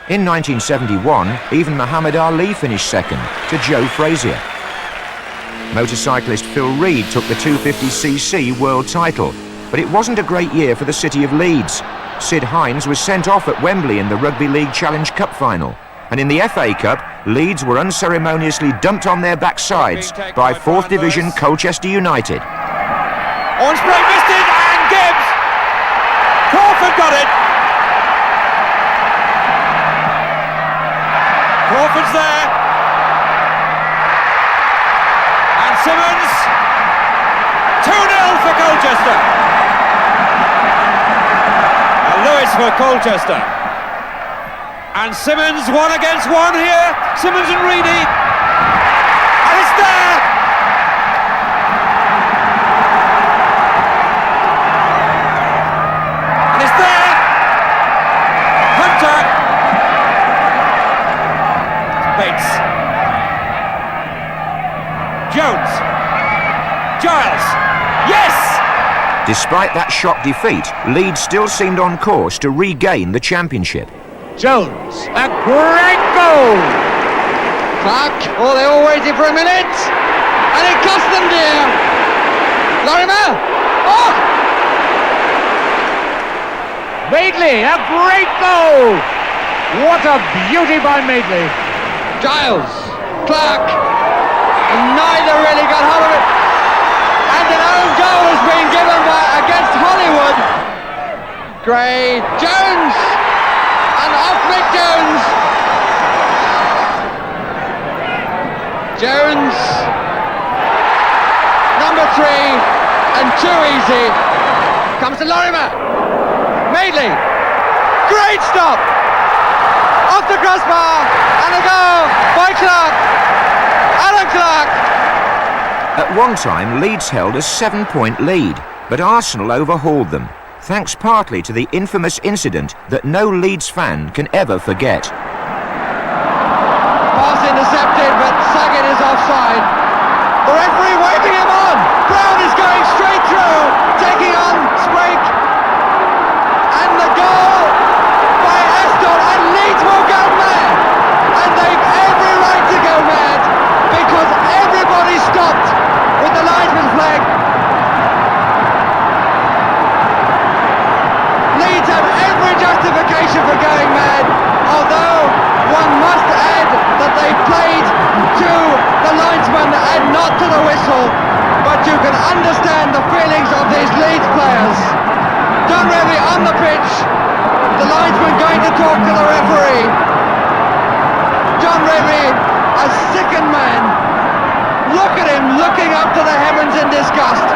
In 1971, even Muhammad Ali finished second to Joe Frazier. Motorcyclist Phil Reed took the 250cc world title, but it wasn't a great year for the city of Leeds. Sid Hines was sent off at Wembley in the Rugby League Challenge Cup final, and in the FA Cup, Leeds were unceremoniously dumped on their backsides by 4th Division Colchester United. On spray missed it, and Gibbs! Crawford got it! Crawford's there! And Simmons! 2-0 for Colchester! And Lewis for Colchester. And Simmons 1 against 1 here. Simmons and Reedy. And it's there! And it's there! Hunter! Bates. Jones. Giles. Yes! Despite that shock defeat, Leeds still seemed on course to regain the championship. Jones, a great goal! Clark, oh, they all waited for a minute, and it cost them dear. Lorimer, oh! Madeley, a great goal! What a beauty by Madeley! Giles, Clark, neither really got hold of it, and an own goal has been given against Hollywood. Gray, Jones, and off Mick Jones. Jones, number 3, and too easy. Comes to Lorimer. Madeley, great stop. Off the crossbar, and a goal by Clark. Alan Clark. At one time, Leeds held a 7-point lead, but Arsenal overhauled them, thanks partly to the infamous incident that no Leeds fan can ever forget. Pass intercepted, but Sagan is offside. The referee waving him on. Brown is going straight through, taking on Sprake. And the goal by Aston, and Leeds will go mad. And they've every right to go mad, because everybody stopped with the linesman flag. Leeds have every justification for going mad, although one must add that they played to the linesman and not to the whistle. But you can understand the feelings of these Leeds players. John Revy on the pitch, the linesman going to talk to the referee. John Revy, a sickened man. Look at him looking up to the heavens in disgust.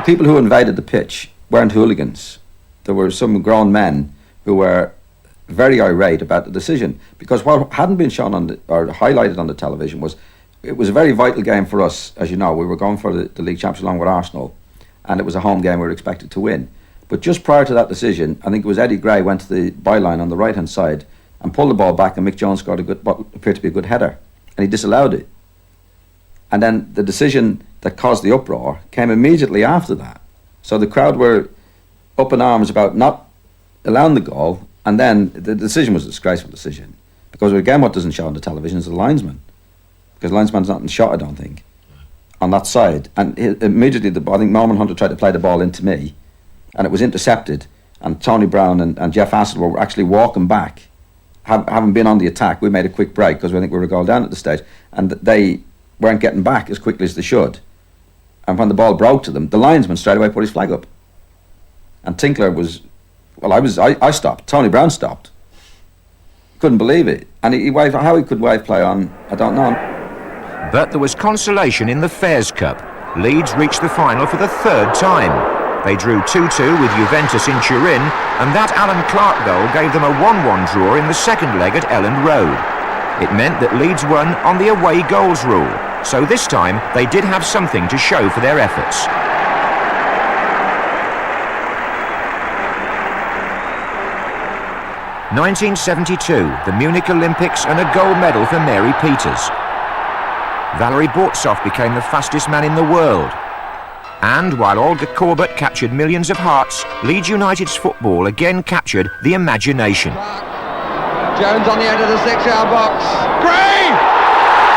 People who invaded the pitch weren't hooligans. There were some grown men who were very irate about the decision, because what hadn't been shown on or highlighted on the television was it was a very vital game for us. As you know, we were going for the league championship along with Arsenal, and it was a home game we were expected to win. But just prior to that decision, I think it was Eddie Gray went to the byline on the right hand side and pulled the ball back, and Mick Jones scored what appeared to be a good header, and he disallowed it. And then the decision that caused the uproar came immediately after that. So the crowd were up in arms about not allowing the goal, and then the decision was a disgraceful decision, because again what doesn't show on the television is the linesman, because the linesman's not in shot, I don't think, on that side. And immediately I think Norman Hunter tried to play the ball into me, and it was intercepted, and Tony Brown and Jeff Hassel were actually walking back, having been on the attack. We made a quick break because we think we were a goal down at the stage, and they weren't getting back as quickly as they should. And when the ball broke to them, the linesman straight away put his flag up. And Tinkler was, well, I stopped. Tony Brown stopped. Couldn't believe it. And he waved, how he could wave play on, I don't know. But there was consolation in the Fairs Cup. Leeds reached the final for the 3rd time. They drew 2-2 with Juventus in Turin, and that Alan Clark goal gave them a 1-1 draw in the second leg at Elland Road. It meant that Leeds won on the away goals rule, so this time they did have something to show for their efforts. (1972), the Munich Olympics, and a gold medal for Mary Peters. Valerie Bortsoff became the fastest man in the world. And while Olga Korbut captured millions of hearts, Leeds United's football again captured the imagination. Jones on the end of the 6-yard box. Gray!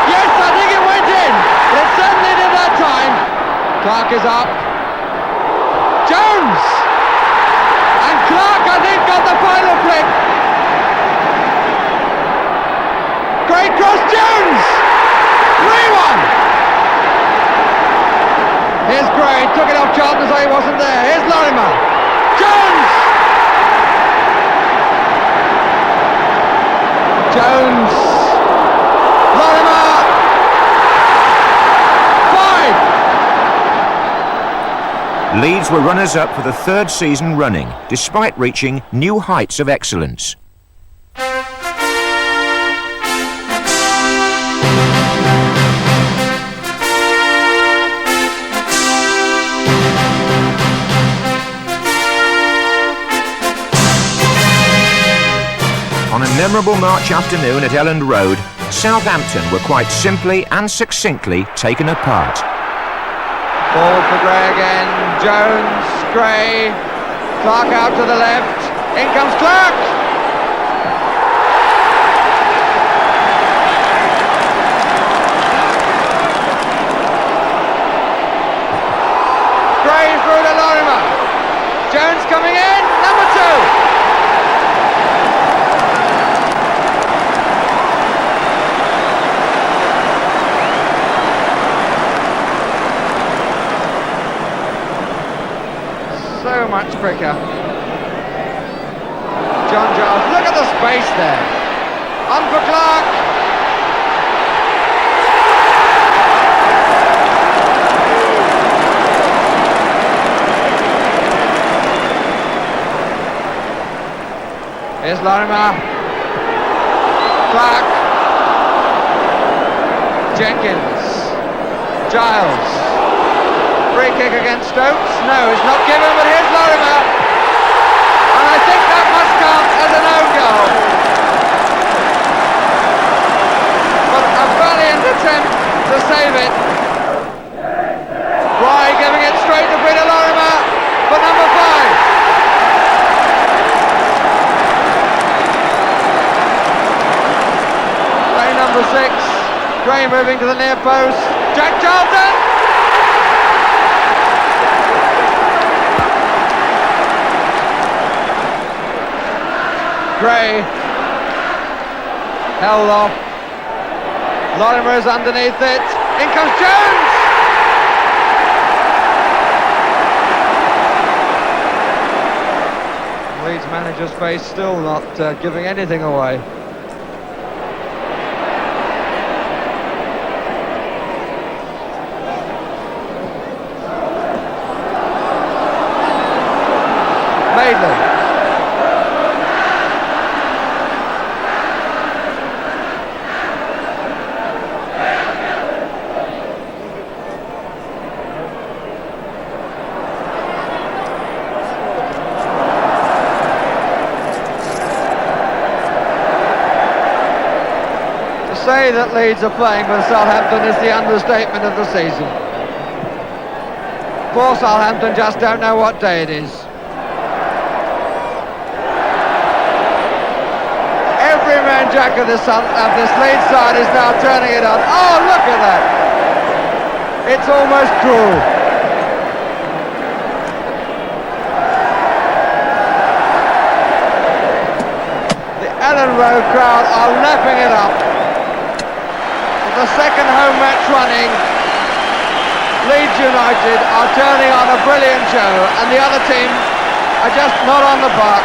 Yes, I think it went in! But it certainly did that time. Clark is up. Jones! And Clark, I think, got the final flick. Gray cross Jones! 3-1! Here's Gray, took it off Charlton as though he wasn't there. Here's Lorimer. Jones! Jones! Lorimer! 5! Leeds were runners-up for the third season running, despite reaching new heights of excellence. On a memorable March afternoon at Elland Road, Southampton were quite simply and succinctly taken apart. Ball for Gray again. Jones, Gray, Clark out to the left. In comes Clark! Gray through to Lorimer. Jones coming in, number 2. So much quicker. John Giles, look at the space there. On for Clark. Here's Lorimer. Clark. Jenkins. Giles. Free kick against Stokes. No, it's not given, but here's Lorimer. And I think that must count as an own goal. But a valiant attempt to save it. Bry giving it straight to Peter Lorimer for number 5. Play number 6. Gray moving to the near post. Jack Charlton. Gray held off. Lorimer's underneath it. In comes Jones! Leeds manager's face still not giving anything away. Maitland. To say that Leeds are playing with Southampton is the understatement of the season. Poor Southampton just don't know what day it is. Every man jack of this Leeds side is now turning it on. Oh, look at that! It's almost cruel. The Elland Road crowd are lapping it up. The second home match running, Leeds United are turning on a brilliant show, and the other team are just not on the park.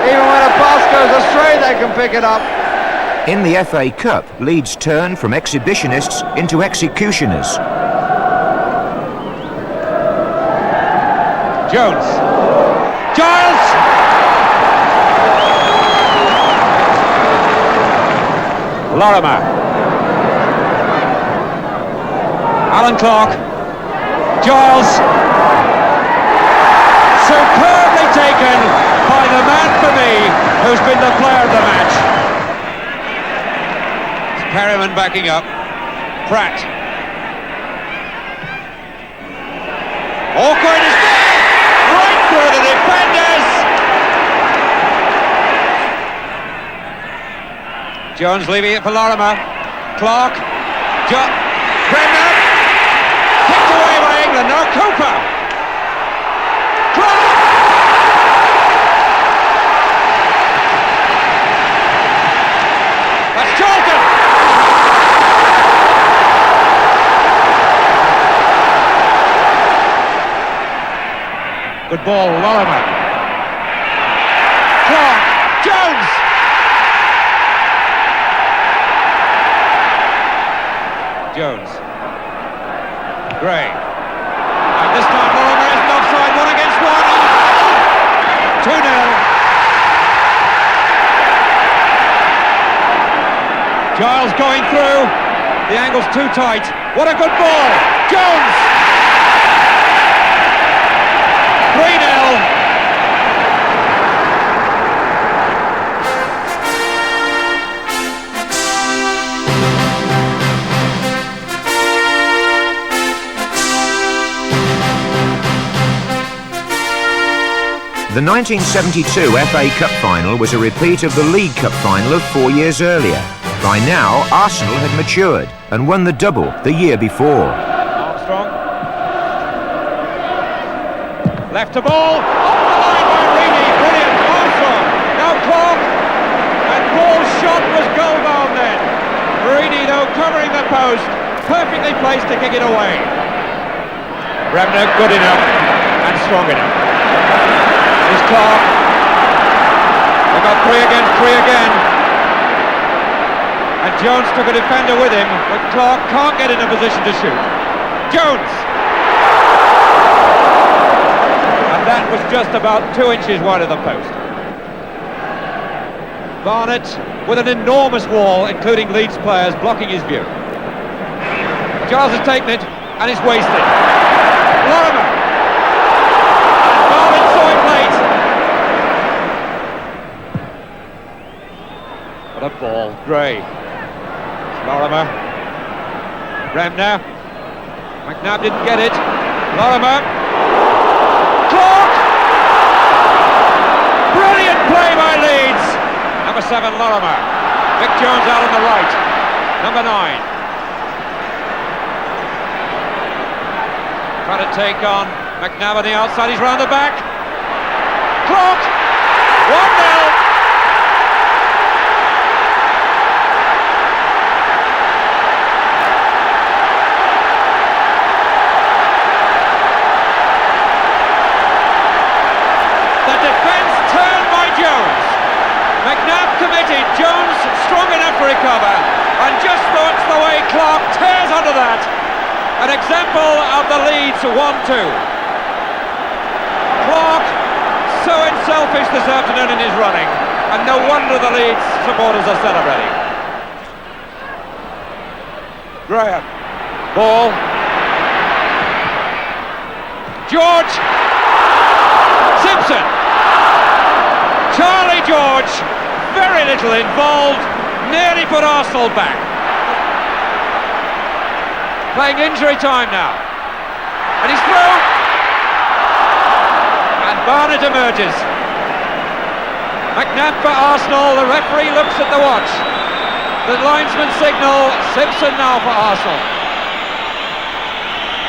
Even when a pass goes astray, they can pick it up. In the FA Cup, Leeds turned from exhibitionists into executioners. Jones. Giles! Lorimer. Alan Clark. Giles. Superbly taken by the man for me, who's been the player of the match. Perryman backing up. Pratt. Awkward is there! Right through the defenders! Jones leaving it for Lorimer. Clark. Bremner. Kicked away by England. Now Cooper. Clark! That's Charlton! Good ball, Lorimer. Clark. Jones! Jones. Gray. And this time Lorimer isn't offside, 1 against 1. 2-0. Giles going through. The angle's too tight. What a good ball. Jones. 3-0. The 1972 FA Cup final was a repeat of the League Cup final of 4 years earlier. By now, Arsenal had matured and won the double the year before. Armstrong. Left to ball. Off the line by Reedy. Brilliant. Armstrong. Now Clark. And Ball's shot was goal bound then. Reedy, though, covering the post. Perfectly placed to kick it away. Bremner good enough and strong enough. Here's Clark. They got 3 against 3 again. And Jones took a defender with him, but Clark can't get in a position to shoot. Jones! And that was just about 2 inches wide of the post. Barnett with an enormous wall, including Leeds players, blocking his view. Giles has taken it, and it's wasted. Lorimer! Barnett saw it late. What a ball, Gray. Lorimer. Bremner. McNabb didn't get it. Lorimer. Clark! Brilliant play by Leeds. Number 7, Lorimer. Vic Jones out on the right. Number 9. Trying to take on McNabb on the outside. He's round the back. Clark! 1-0. Committed, Jones strong enough to recover, and just watch the way Clark tears under that. An example of the Leeds 1-2. Clark so unselfish this afternoon in his running, and no wonder the Leeds supporters are celebrating. Graham, ball. George, Simpson, Charlie George. Very little involved, nearly put Arsenal back. Playing injury time now. And he's through. And Barnett emerges. McNabb for Arsenal, the referee looks at the watch. The linesman signal, Simpson now for Arsenal.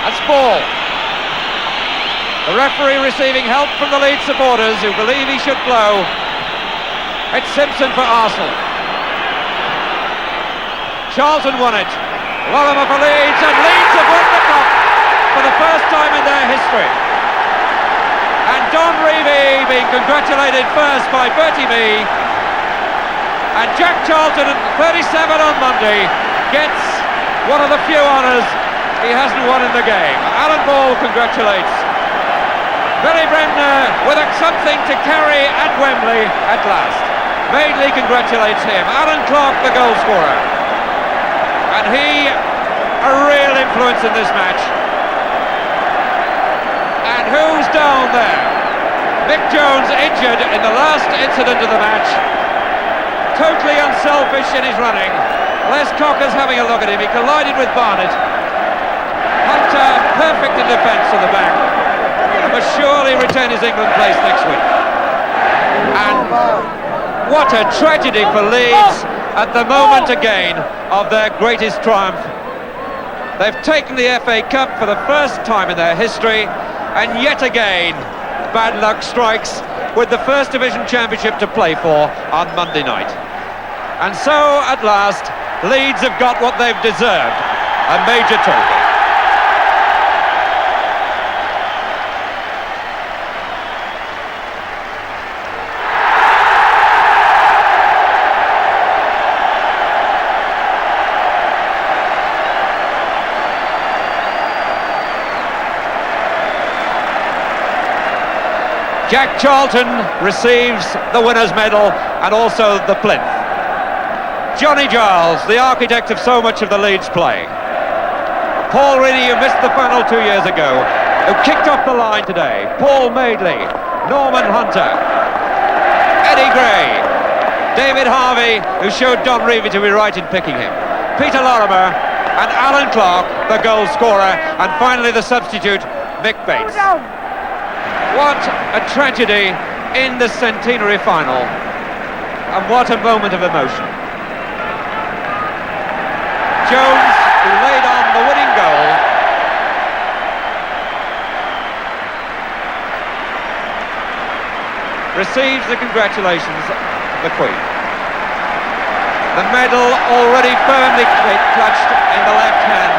That's ball. The referee receiving help from the Leeds supporters who believe he should blow. It's Simpson for Arsenal. Charlton won it. Lorimer for Leeds, and Leeds have won the cup for the first time in their history. And Don Revie being congratulated first by Bertie Mee. And Jack Charlton, 37 on Monday, gets one of the few honours he hasn't won in the game. Alan Ball congratulates. Billy Bremner with something to carry at Wembley at last. Madeley congratulates him. Alan Clark, the goal scorer. And he, a real influence in this match. And who's down there? Vic Jones injured in the last incident of the match. Totally unselfish in his running. Les Cocker's having a look at him. He collided with Barnett. Hunter, perfect in defence at the back. And must surely retain his England place next week. And what a tragedy for Leeds at the moment again of their greatest triumph. They've taken the FA Cup for the first time in their history, and yet again bad luck strikes with the First Division Championship to play for on Monday night. And so at last Leeds have got what they've deserved, a major trophy. Jack Charlton receives the winner's medal and also the plinth. Johnny Giles, the architect of so much of the Leeds play. Paul Reedy, who missed the final 2 years ago, who kicked off the line today. Paul Madeley, Norman Hunter, Eddie Gray, David Harvey, who showed Don Revie to be right in picking him. Peter Lorimer and Alan Clark, the goal scorer, and finally the substitute, Mick Bates. What a tragedy in the centenary final, and what a moment of emotion. Jones, who laid on the winning goal, receives the congratulations of the Queen. The medal already firmly clutched in the left hand,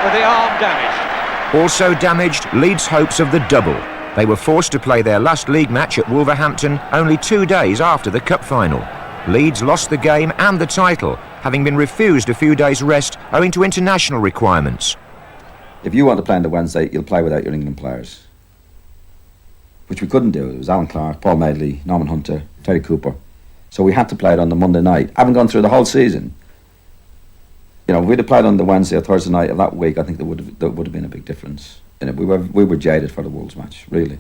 with the arm damaged. Also damaged, Leeds' hopes of the double. They were forced to play their last league match at Wolverhampton only 2 days after the cup final. Leeds lost the game and the title, having been refused a few days' rest owing to international requirements. If you want to play on the Wednesday, you'll play without your England players, which we couldn't do. It was Alan Clark, Paul Madeley, Norman Hunter, Terry Cooper. So we had to play it on the Monday night. Having gone through the whole season, you know, if we'd have played on the Wednesday or Thursday night of that week, I think there would have been a big difference. We were jaded for the Wolves match, really.